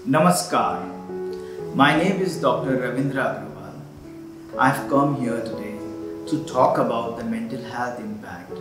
Namaskar. My name is Dr. Ravindra Agrawal. I've come here today to talk about the mental health impact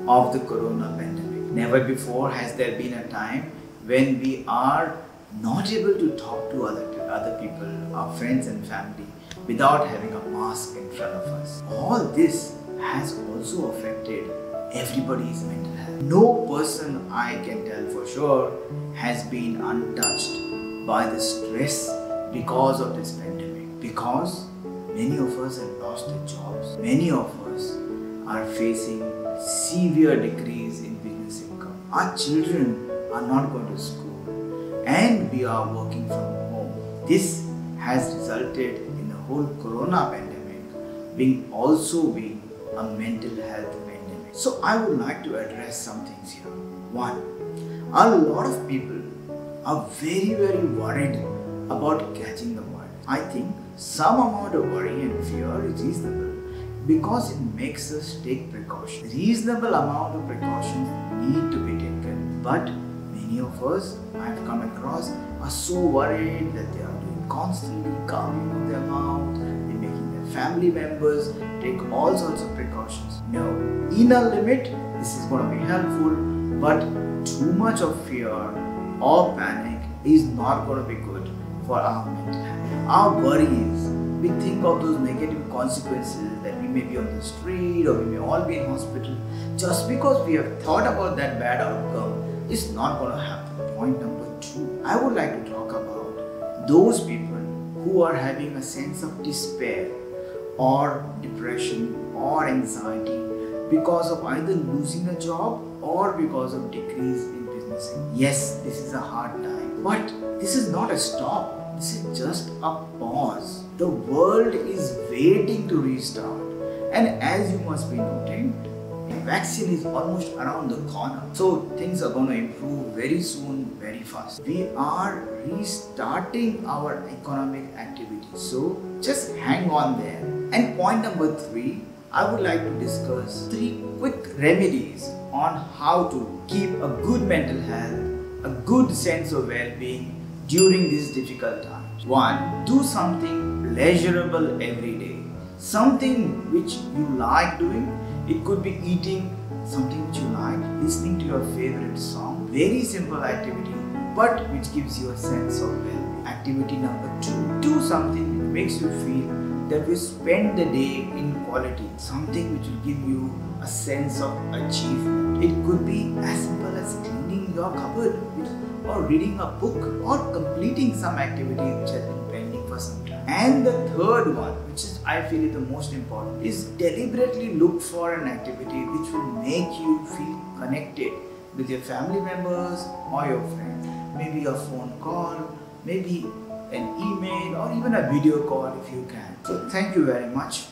of the corona pandemic. Never before has there been a time when we are not able to talk to other people, our friends and family, without having a mask in front of us. All this has also affected everybody's mental health. No person, I can tell for sure, has been untouched by the stress because of this pandemic. Because many of us have lost their jobs. Many of us are facing severe decrease in business income. Our children are not going to school and we are working from home. This has resulted in the whole corona pandemic being a mental health pandemic. So I would like to address some things here. One, a lot of people are very worried about catching the virus. I think some amount of worry and fear is reasonable because it makes us take precautions. Reasonable amount of precautions need to be taken, but many of us I have come across are so worried that they are doing constantly covering of their mouth, they're making their family members take all sorts of precautions. No, in a limit this is going to be helpful, but too much of fear or panic is not going to be good for our mental health. Our worries, we think of those negative consequences that we may be on the street or we may all be in hospital. Just because we have thought about that bad outcome, it's not going to happen. Point number 2, I would like to talk about those people who are having a sense of despair or depression or anxiety because of either losing a job or because of decrease in business. Yes, this is a hard time, but this is not a stop. This is just a pause. The world is waiting to restart, and as you must be noting, vaccine is almost around the corner. So things are going to improve very soon, very fast. We are restarting our economic activities. So just hang on there. And point number 3, I would like to discuss 3 quick remedies on how to keep a good mental health, a good sense of well-being during these difficult times. 1. Do something pleasurable every day. Something which you like doing. It could be eating something which you like, listening to your favorite song. Very simple activity, but which gives you a sense of well-being. Activity number 2. Do something that makes you feel that you spend the day in quality. Something which will give you a sense of achievement. It could be as simple as cleaning your cupboard or reading a book or completing some activity which has been pending for some time. And the third one, which is I feel is the most important, is deliberately look for an activity which will make you feel connected with your family members or your friends. Maybe a phone call, maybe an email or even a video call if you can. So thank you very much.